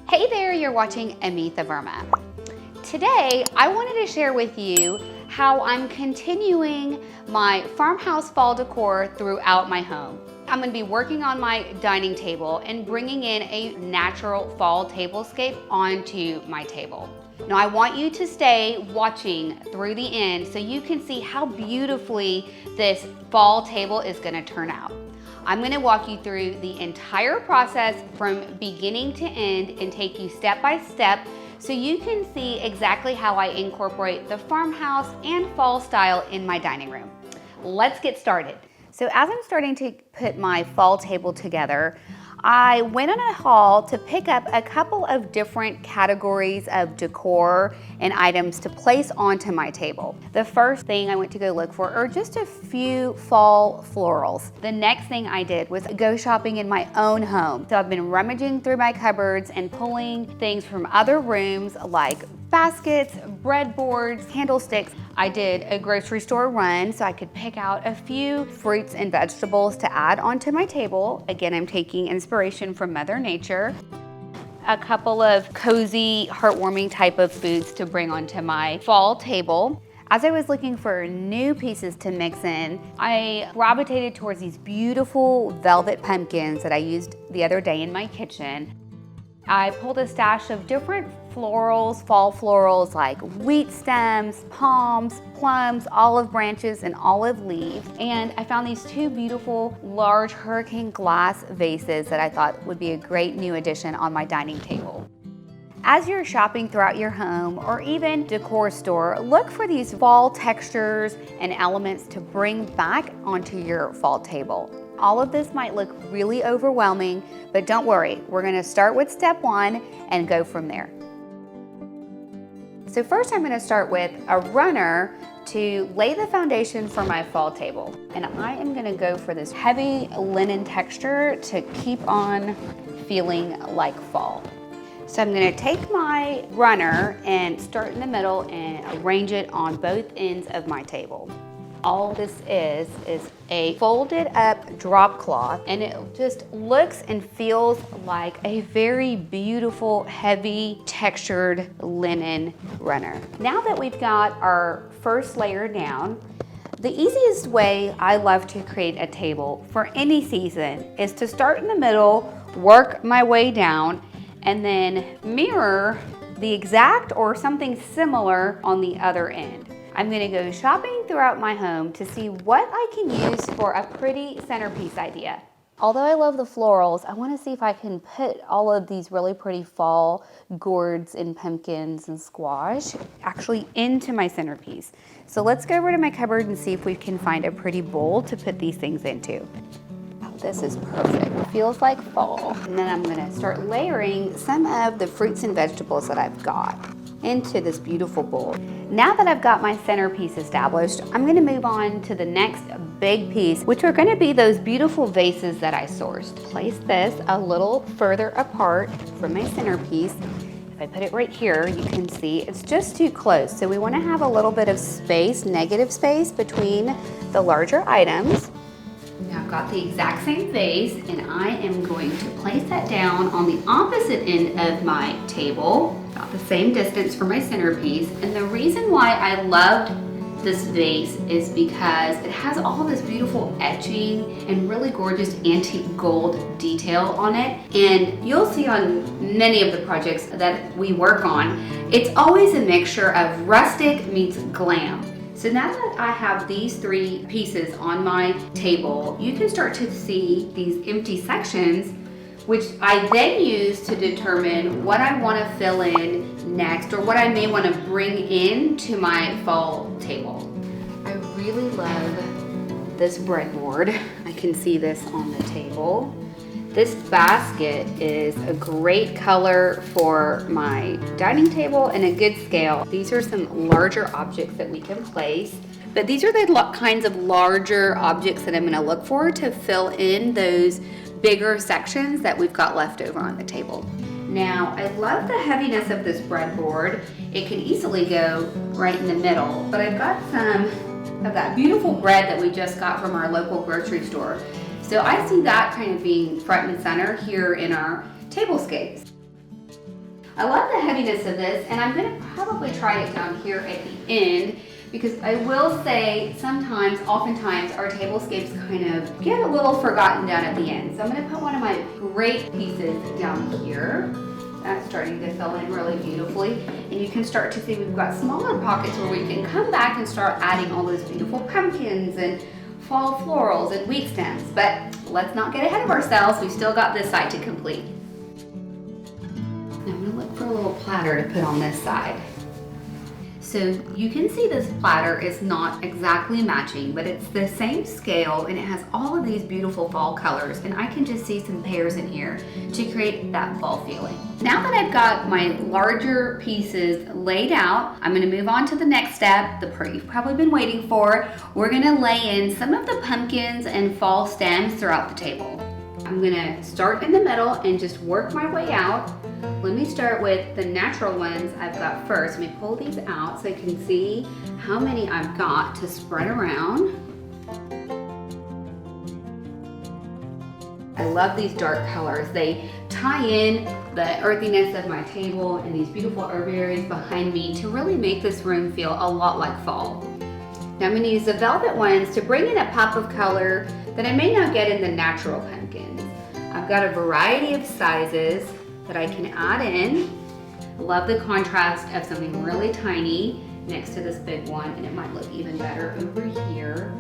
Hey there, you're watching Amitha Verma. Today, I wanted to share with you how I'm continuing my farmhouse fall decor throughout my home. I'm going to be working on my dining table and bringing in a natural fall tablescape onto my table. Now I want you to stay watching through the end so you can see how beautifully this fall table is going to turn out. I'm going to walk you through the entire process from beginning to end and take you step by step so you can see exactly how I incorporate the farmhouse and fall style in my dining room. Let's get started. So as I'm starting to put my fall table together, I went on a haul to pick up a couple of different categories of decor and items to place onto my table. The first thing I went to go look for are just a few fall florals. The next thing I did was go shopping in my own home. So I've been rummaging through my cupboards and pulling things from other rooms like baskets, breadboards, candlesticks. I did a grocery store run so I could pick out a few fruits and vegetables to add onto my table. Again, I'm taking inspiration from Mother Nature. A couple of cozy, heartwarming type of foods to bring onto my fall table. As I was looking for new pieces to mix in, I gravitated towards these beautiful velvet pumpkins that I used the other day in my kitchen. I pulled a stash of different florals, fall florals like wheat stems, palms, plums, olive branches, and olive leaves. And I found these two beautiful large hurricane glass vases that I thought would be a great new addition on my dining table. As you're shopping throughout your home or even decor store, look for these fall textures and elements to bring back onto your fall table. All of this might look really overwhelming, but don't worry, we're gonna start with step one and go from there. So first I'm gonna start with a runner to lay the foundation for my fall table. And I am gonna go for this heavy linen texture to keep on feeling like fall. So I'm gonna take my runner and start in the middle and arrange it on both ends of my table. All this is a folded up drop cloth, and it just looks and feels like a very beautiful, heavy, textured linen runner. Now that we've got our first layer down, the easiest way I love to create a table for any season is to start in the middle, work my way down, and then mirror the exact or something similar on the other end. I'm gonna go shopping throughout my home to see what I can use for a pretty centerpiece idea. Although I love the florals, I wanna see if I can put all of these really pretty fall gourds and pumpkins and squash actually into my centerpiece. So let's go over to my cupboard and see if we can find a pretty bowl to put these things into. This is perfect. It feels like fall. And then I'm gonna start layering some of the fruits and vegetables that I've got into this beautiful bowl. Now that I've got my centerpiece established, I'm gonna move on to the next big piece, which are gonna be those beautiful vases that I sourced. Place this a little further apart from my centerpiece. If I put it right here, you can see it's just too close. So we wanna have a little bit of space, negative space between the larger items. Now I've got the exact same vase, and I am going to place that down on the opposite end of my table, about the same distance from my centerpiece. And the reason why I loved this vase is because it has all this beautiful etching and really gorgeous antique gold detail on it. And you'll see on many of the projects that we work on, it's always a mixture of rustic meets glam. So now that I have these three pieces on my table, you can start to see these empty sections, which I then use to determine what I want to fill in next or what I may want to bring into my fall table. I really love this breadboard. I can see this on the table. This basket is a great color for my dining table and a good scale. These are some larger objects that we can place, but these are the kinds of larger objects that I'm gonna look for to fill in those bigger sections that we've got left over on the table. Now, I love the heaviness of this breadboard. It could easily go right in the middle, but I've got some of that beautiful bread that we just got from our local grocery store. So I see that kind of being front and center here in our tablescapes. I love the heaviness of this, and I'm gonna probably try it down here at the end, because I will say sometimes, oftentimes, our tablescapes kind of get a little forgotten down at the end. So I'm gonna put one of my great pieces down here. That's starting to fill in really beautifully. And you can start to see we've got smaller pockets where we can come back and start adding all those beautiful pumpkins and fall florals and wheat stems. But let's not get ahead of ourselves. We've still got this side to complete. Now I'm gonna look for a little platter to put on this side. So you can see this platter is not exactly matching, but it's the same scale and it has all of these beautiful fall colors, and I can just see some pears in here to create that fall feeling. Now that I've got my larger pieces laid out, I'm gonna move on to the next step, the part you've probably been waiting for. We're gonna lay in some of the pumpkins and fall stems throughout the table. I'm gonna start in the middle and just work my way out. Let me start with the natural ones I've got first. Let me pull these out so I can see how many I've got to spread around. I love these dark colors. They tie in the earthiness of my table and these beautiful herbaries behind me to really make this room feel a lot like fall. Now I'm going to use the velvet ones to bring in a pop of color that I may not get in the natural pumpkins. I've got a variety of sizes that I can add in. I love the contrast of something really tiny next to this big one, and it might look even better over here.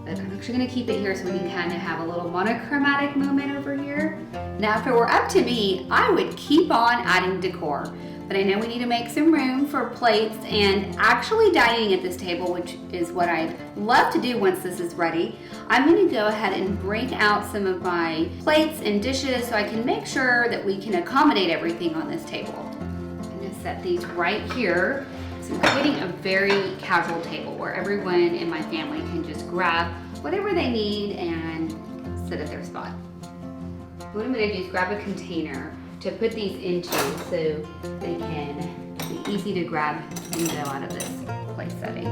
But I'm actually gonna keep it here so we can kind of have a little monochromatic moment over here. Now, if it were up to me, I would keep on adding decor. But I know we need to make some room for plates and actually dining at this table, which is what I'd love to do once this is ready. I'm gonna go ahead and bring out some of my plates and dishes so I can make sure that we can accommodate everything on this table. I'm gonna set these right here. So I'm creating a very casual table where everyone in my family can just grab whatever they need and sit at their spot. What I'm gonna do is grab a container to put these into so they can be easy to grab and go out of this place setting.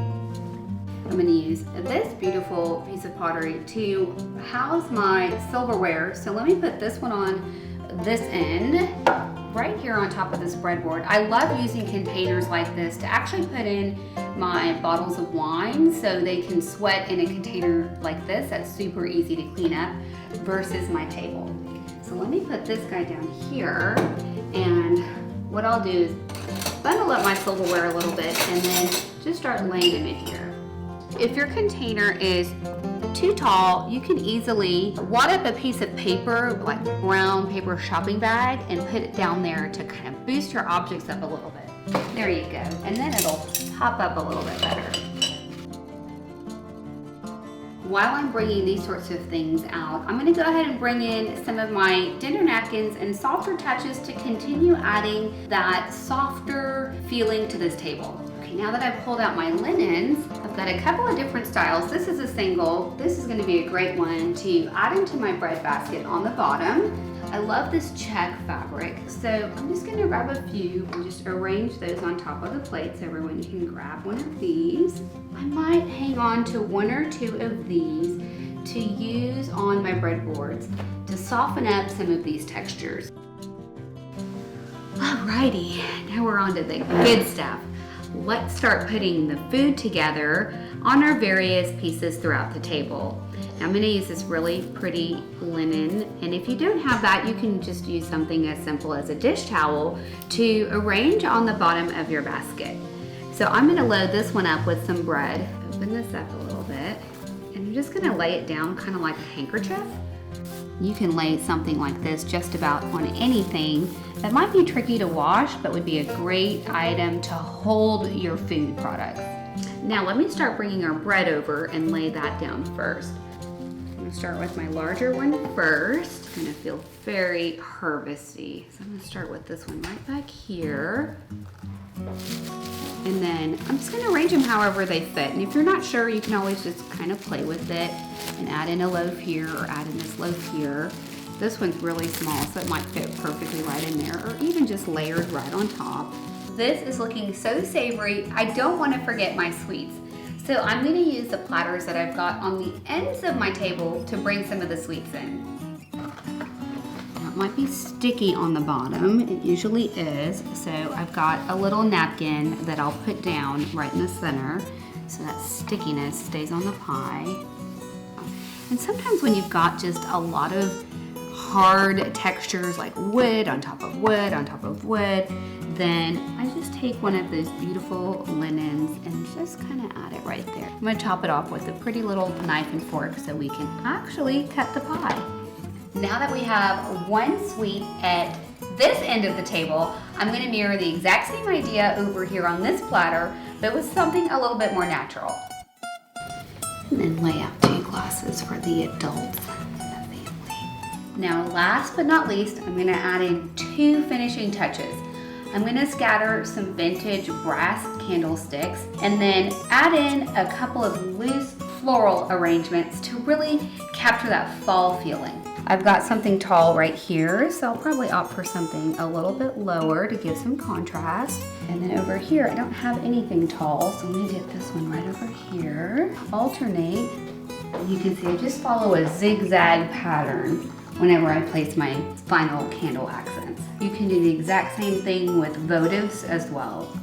I'm going to use this beautiful piece of pottery to house my silverware. So let me put this one on this end, right here on top of this breadboard. I love using containers like this to actually put in my bottles of wine so they can sweat in a container like this. That's super easy to clean up versus my table. So let me put this guy down here, and what I'll do is bundle up my silverware a little bit and then just start laying them in here. If your container is too tall, you can easily wad up a piece of paper, like brown paper shopping bag, and put it down there to kind of boost your objects up a little bit. There you go. And then it'll pop up a little bit better. While I'm bringing these sorts of things out, I'm going to go ahead and bring in some of my dinner napkins and softer touches to continue adding that softer feeling to this table. Okay, now that I've pulled out my linens, I've got a couple of different styles. This is a single. This is going to be a great one to add into my bread basket on the bottom. I love this check fabric, so I'm just going to grab a few and just arrange those on top of the plate so everyone can grab one of these. I might hang on to one or two of these to use on my breadboards to soften up some of these textures. Alrighty, now we're on to the good stuff. Let's start putting the food together on our various pieces throughout the table. Now I'm going to use this really pretty linen, and if you don't have that, you can just use something as simple as a dish towel to arrange on the bottom of your basket. So I'm going to load this one up with some bread. Open this up a little bit, and I'm just going to lay it down kind of like a handkerchief. You can lay something like this just about on anything that might be tricky to wash, but would be a great item to hold your food products. Now let me start bringing our bread over and lay that down first. I'm gonna start with my larger one first. It's gonna feel very harvesty. So I'm gonna start with this one right back here. And then I'm just gonna arrange them however they fit. And if you're not sure, you can always just kind of play with it and add in a loaf here or add in this loaf here. This one's really small, so it might fit perfectly right in there, or even just layered right on top. This is looking so savory. I don't want to forget my sweets. So I'm going to use the platters that I've got on the ends of my table to bring some of the sweets in. Now it might be sticky on the bottom. It usually is. So I've got a little napkin that I'll put down right in the center so that stickiness stays on the pie. And sometimes when you've got just a lot of hard textures like wood on top of wood on top of wood, then I just take one of those beautiful linens and just kind of add it right there. I'm gonna top it off with a pretty little knife and fork so we can actually cut the pie. Now that we have one sweet at this end of the table, I'm gonna mirror the exact same idea over here on this platter, but with something a little bit more natural. And then lay out 2 glasses for the adults in the family. Now, last but not least, I'm gonna add in 2 finishing touches. I'm gonna scatter some vintage brass candlesticks and then add in a couple of loose floral arrangements to really capture that fall feeling. I've got something tall right here, so I'll probably opt for something a little bit lower to give some contrast. And then over here, I don't have anything tall, so let me get this one right over here. Alternate. You can see I just follow a zigzag pattern whenever I place my final candle accents. You can do the exact same thing with votives as well.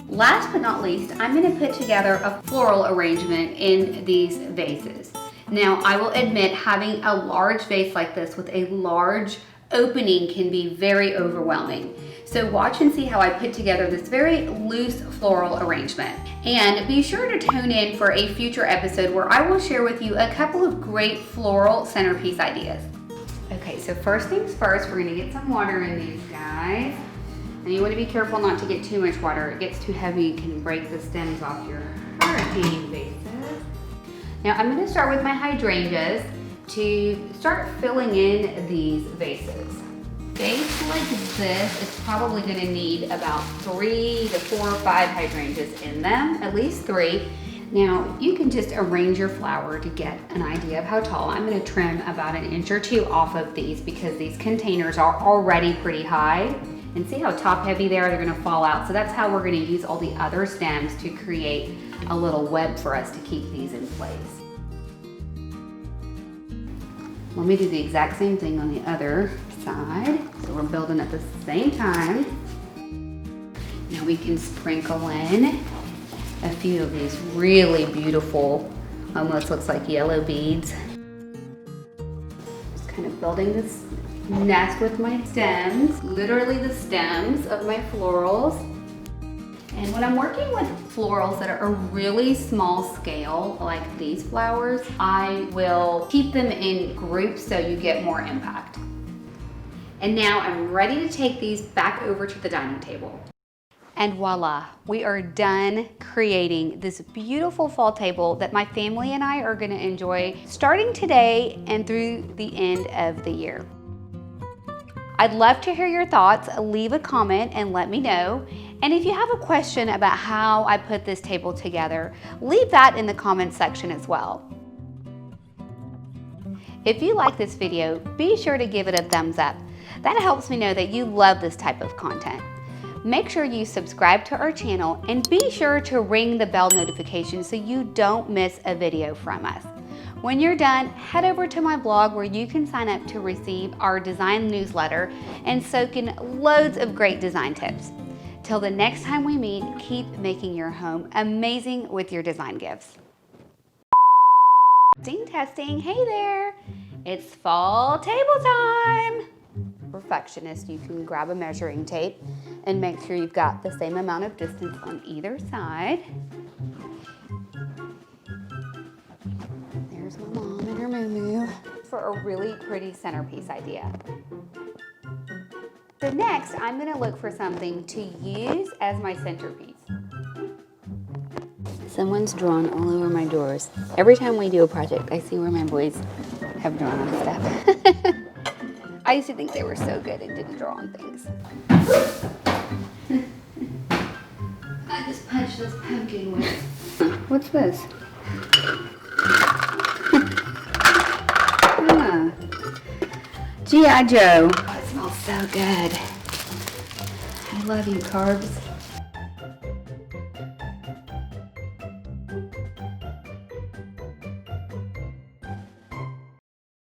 Last but not least, I'm gonna put together a floral arrangement in these vases. Now, I will admit having a large vase like this with a large opening can be very overwhelming. So watch and see how I put together this very loose floral arrangement. And be sure to tune in for a future episode where I will share with you a couple of great floral centerpiece ideas. Okay, so first things first, we're gonna get some water in these guys. And you wanna be careful not to get too much water. It gets too heavy, you can break the stems off your hurricane vases. Now I'm gonna start with my hydrangeas to start filling in these vases. Vase like this is probably gonna need about 3 to 4 or 5 hydrangeas in them, at least 3. Now you can just arrange your flower to get an idea of how tall. I'm gonna trim about 1 inch or 2 off of these because these containers are already pretty high. And see how top heavy they are? They're gonna fall out. So that's how we're gonna use all the other stems to create a little web for us to keep these in place. Let me do the exact same thing on the other side. So we're building at the same time. Now we can sprinkle in a few of these really beautiful, almost looks like yellow beads. Just kind of building this nest with my stems, literally the stems of my florals. And when I'm working with florals that are a really small scale, like these flowers, I will keep them in groups so you get more impact. And now I'm ready to take these back over to the dining table. And voila, we are done creating this beautiful fall table that my family and I are gonna enjoy starting today and through the end of the year. I'd love to hear your thoughts. Leave a comment and let me know. And if you have a question about how I put this table together, leave that in the comments section as well. If you like this video, be sure to give it a thumbs up. That helps me know that you love this type of content. Make sure you subscribe to our channel and be sure to ring the bell notification so you don't miss a video from us. When you're done, head over to my blog where you can sign up to receive our design newsletter and soak in loads of great design tips. Till the next time we meet, keep making your home amazing with your design gifts. Testing, hey there, it's fall table time. Perfectionist, you can grab a measuring tape and make sure you've got the same amount of distance on either side. There's my mom and her moo-moo for a really pretty centerpiece idea. So next, I'm gonna look for something to use as my centerpiece. Someone's drawn all over my doors. Every time we do a project, I see where my boys have drawn on stuff. I used to think they were so good and didn't draw on things. I just punched this pumpkin with. What's this? G.I. Joe. Oh, it smells so good. I love you, carbs.